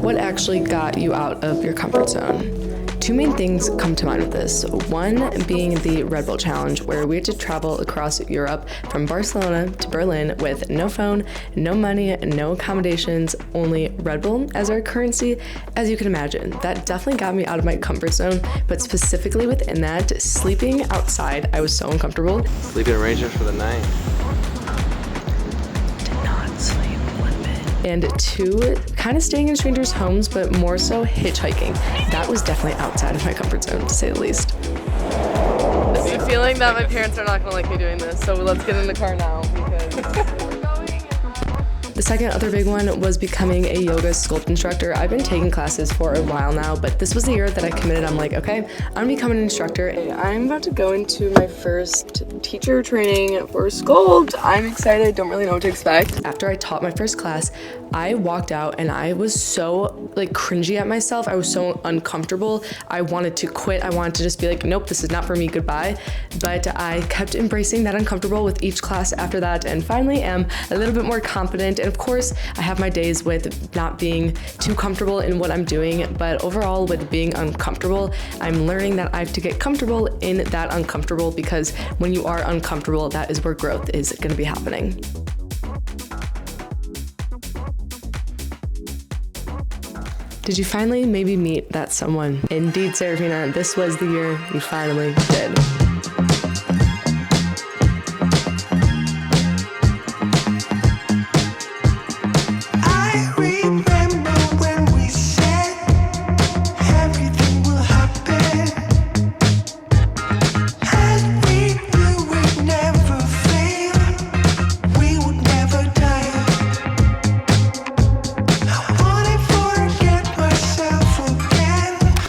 what actually got you out of your comfort zone? Two main things come to mind with this. One being the Red Bull Challenge, where we had to travel across Europe from Barcelona to Berlin with no phone, no money, no accommodations, only Red Bull as our currency. As you can imagine, that definitely got me out of my comfort zone, but specifically within that, sleeping outside, I was so uncomfortable. Sleeping arrangements for the night. And two, kind of staying in strangers' homes, but more so hitchhiking. That was definitely outside of my comfort zone, to say the least. I have a feeling that my parents are not gonna like me doing this, so let's get in the car now because The second other big one was becoming a yoga sculpt instructor. I've been taking classes for a while now, but this was the year that I committed. I'm like, okay, I'm becoming an instructor. I'm about to go into my first teacher training for sculpt. I'm excited, don't really know what to expect. After I taught my first class, I walked out and I was so cringy at myself. I was so uncomfortable. I wanted to quit. I wanted to just be like, nope, this is not for me, goodbye. But I kept embracing that uncomfortable with each class after that, and finally am a little bit more confident. And of course, I have my days with not being too comfortable in what I'm doing, but overall with being uncomfortable, I'm learning that I have to get comfortable in that uncomfortable, because when you are uncomfortable, that is where growth is gonna be happening. Did you finally maybe meet that someone? Indeed, Serafina, this was the year you finally did.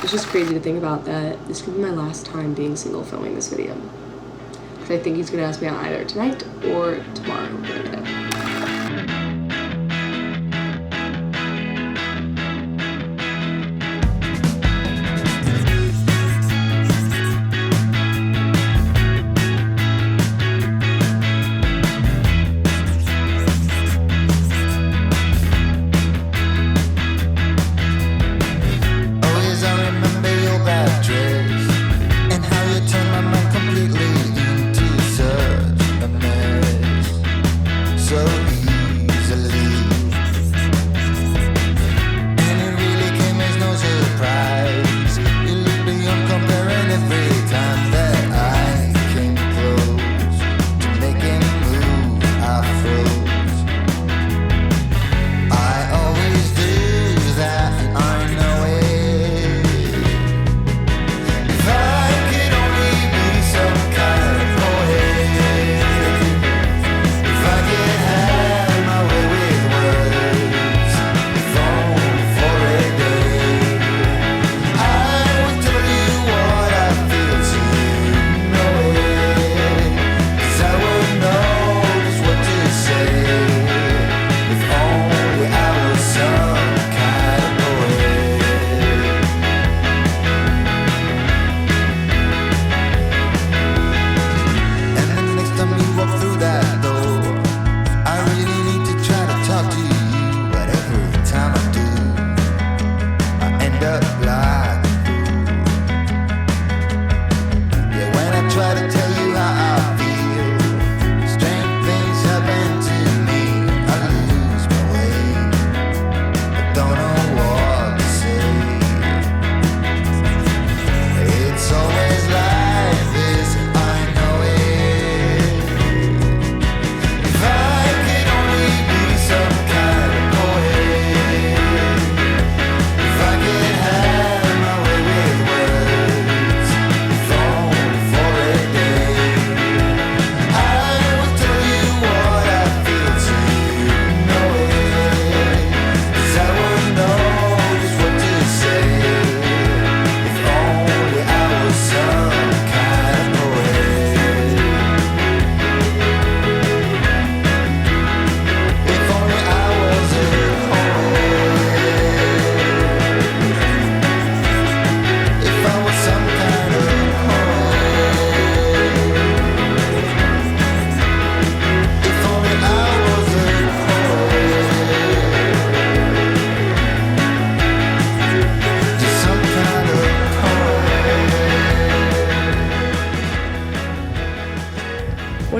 Just crazy to think about that this could be my last time being single filming this video. Because I think he's gonna ask me out either tonight or tomorrow. So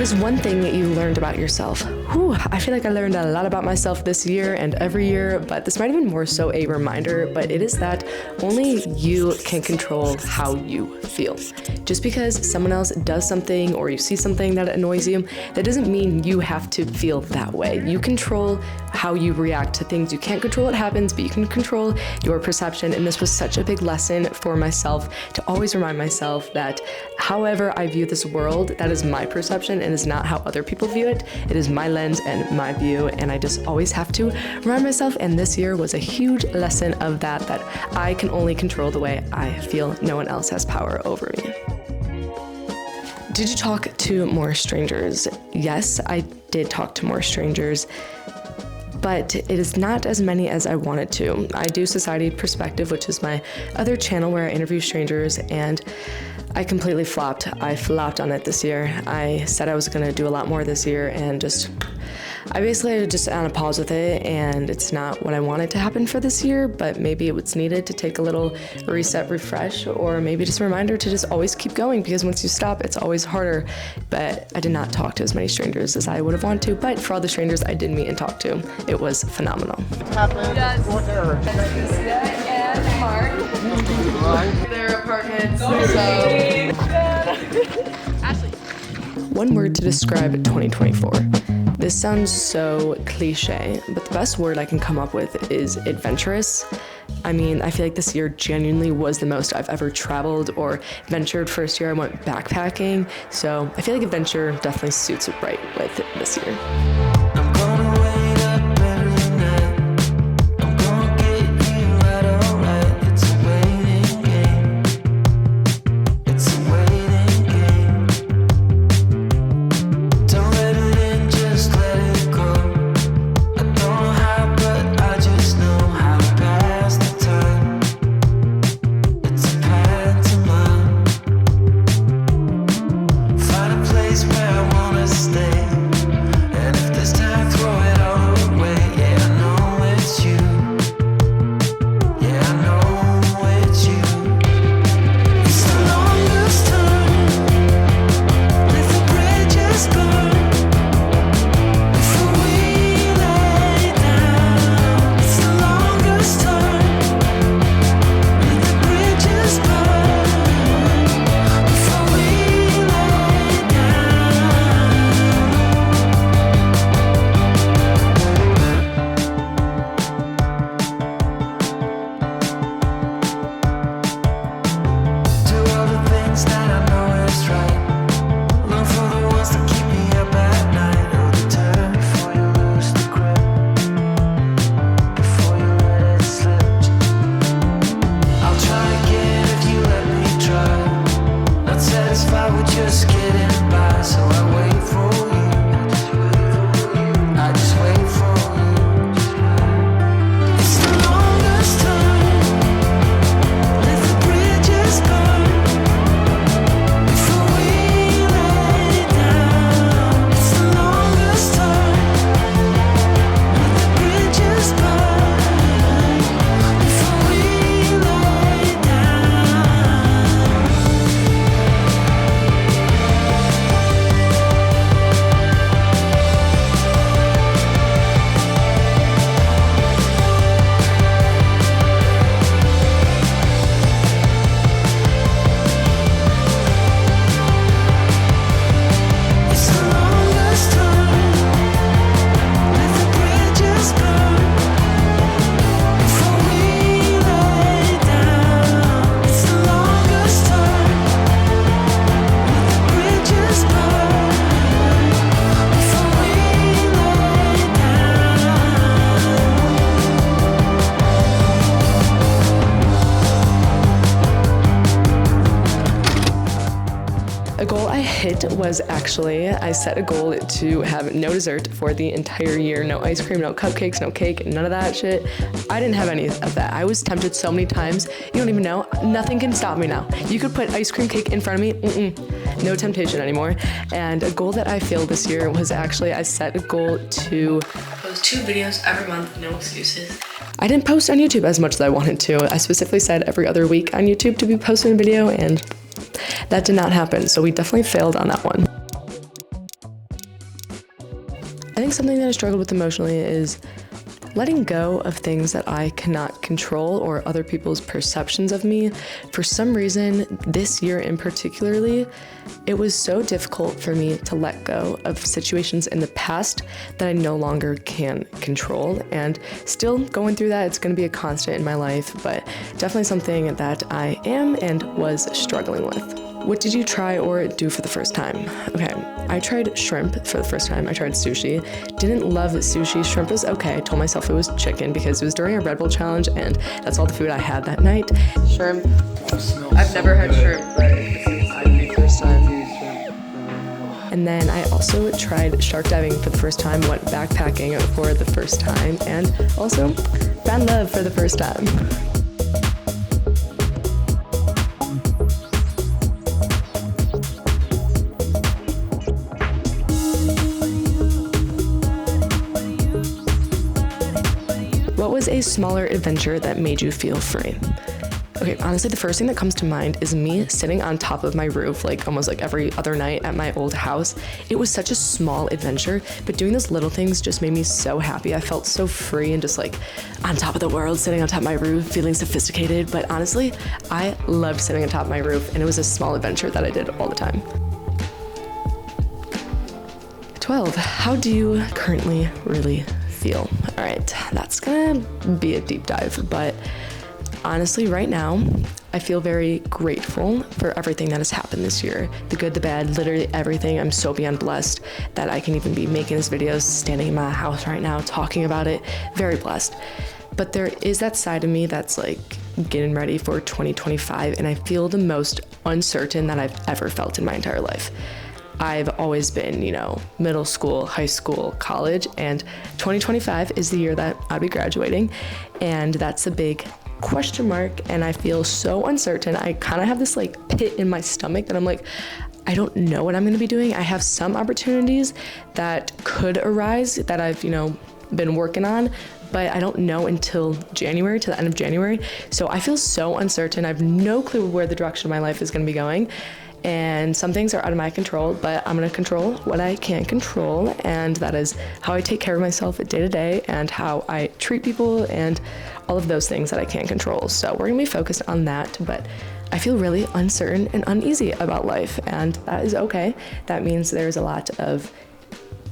is one thing that you learned about yourself? Whew, I feel like I learned a lot about myself this year and every year, but this might have been more so a reminder, but it is that only you can control how you feel. Just because someone else does something or you see something that annoys you, that doesn't mean you have to feel that way. You control how you react to things. You can't control what happens, but you can control your perception. And this was such a big lesson for myself to always remind myself that however I view this world, that is my perception and is not how other people view it. It is my lens and my view, and I just always have to remind myself, and this year was a huge lesson of that I can only control the way I feel. No one else has power over me. Did you talk to more strangers? Yes, I did talk to more strangers, but it is not as many as I wanted to. I do Society Perspective, which is my other channel where I interview strangers, and I completely flopped. I flopped on it this year. I said I was gonna do a lot more this year, and I basically just on a pause with it, and it's not what I wanted to happen for this year, but maybe it was needed to take a little reset, refresh, or maybe just a reminder to just always keep going, because once you stop, it's always harder. But I did not talk to as many strangers as I would have wanted to, but for all the strangers I did meet and talk to, it was phenomenal. Yes. And Mark. Their apartments. Ashley. One word to describe 2024. This sounds so cliche, but the best word I can come up with is adventurous. I mean, I feel like this year genuinely was the most I've ever traveled or ventured. First year I went backpacking, so I feel like adventure definitely suits it right with this year. A goal I hit was actually, I set a goal to have no dessert for the entire year. No ice cream, no cupcakes, no cake, none of that shit. I didn't have any of that. I was tempted so many times. You don't even know. Nothing can stop me now. You could put ice cream cake in front of me. No temptation anymore. And a goal that I failed this year was actually, I set a goal to post 2 videos every month, no excuses. I didn't post on YouTube as much as I wanted to. I specifically said every other week on YouTube to be posting a video, and that did not happen. So we definitely failed on that one. think something that I struggled with emotionally is letting go of things that I cannot control or other people's perceptions of me. For some reason, this year in particularly, it was so difficult for me to let go of situations in the past that I no longer can control. And still going through that, it's going to be a constant in my life, but definitely something that I am and was struggling with. What did you try or do for the first time? Okay, I tried shrimp for the first time. I tried sushi. Didn't love sushi. Shrimp was okay. I told myself it was chicken because it was during a Red Bull challenge and that's all the food I had that night. Shrimp. I've never had shrimp, but this is the first time. And then I also tried shark diving for the first time, went backpacking for the first time, and also found love for the first time. What was a smaller adventure that made you feel free? Okay, honestly, the first thing that comes to mind is me sitting on top of my roof, like almost like every other night at my old house. It was such a small adventure, but doing those little things just made me so happy. I felt so free and just like on top of the world, sitting on top of my roof, feeling sophisticated. But honestly, I loved sitting on top of my roof, and it was a small adventure that I did all the time. 12, how do you currently really feel? All right, that's gonna be a deep dive, but honestly, right now, I feel very grateful for everything that has happened this year. The good, the bad, literally everything. I'm so beyond blessed that I can even be making this video, standing in my house right now, talking about it. Very blessed. But there is that side of me that's like getting ready for 2025, and I feel the most uncertain that I've ever felt in my entire life. I've always been, middle school, high school, college, and 2025 is the year that I'll be graduating, and that's a big question mark, and I feel so uncertain. I kind of have this like pit in my stomach that I'm like, I don't know what I'm going to be doing. I have some opportunities that could arise that I've, been working on, but I don't know until January, to the end of January. So I feel so uncertain. I have no clue where the direction of my life is going to be going. And some things are out of my control, but I'm gonna control what I can control, and that is how I take care of myself day to day and how I treat people and all of those things that I can control. So we're gonna be focused on that, but I feel really uncertain and uneasy about life, and that is okay. That means there's a lot of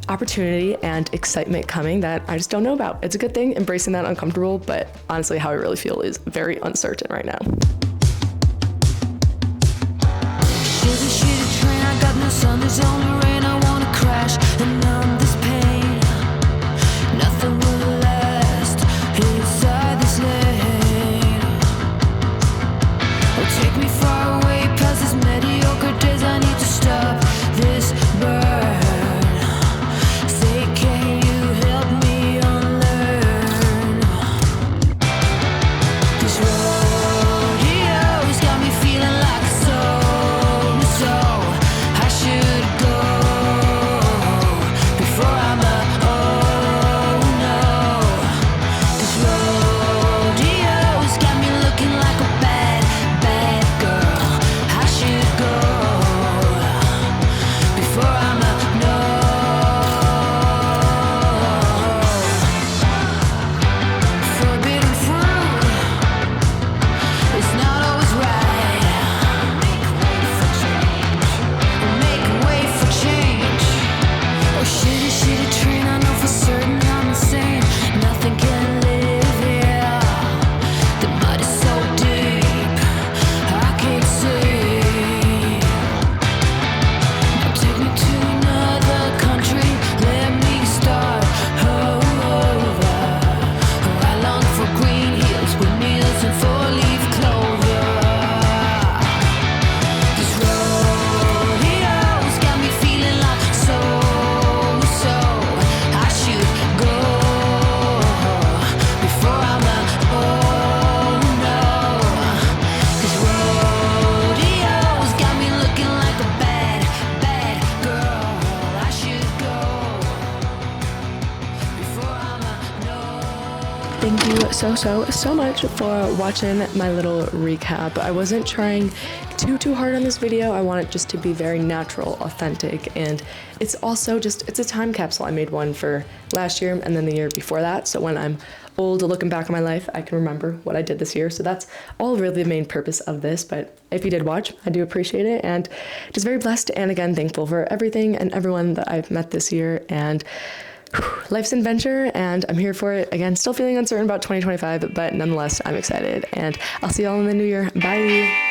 opportunity and excitement coming that I just don't know about. It's a good thing, embracing that uncomfortable, but honestly, how I really feel is very uncertain right now. Sun, there's only rain, I wanna crash and numb this pain. Nothing will last inside this lane. Oh, take me far away past these mediocre days. I need to stop this burn. Say, can you help me unlearn? This rodeo's got me feeling like a soul. I should go. Thank you so much for watching my little recap. I wasn't trying too hard on this video. I want it just to be very natural, authentic, and it's also just, it's a time capsule. I made one for last year and then the year before that, so when I'm old looking back on my life, I can remember what I did this year. So that's all really the main purpose of this. But if you did watch, I do appreciate it, and just very blessed and again thankful for everything and everyone that I've met this year, and life's an adventure and I'm here for it. Again, still feeling uncertain about 2025, but nonetheless, I'm excited, and I'll see y'all in the new year. Bye.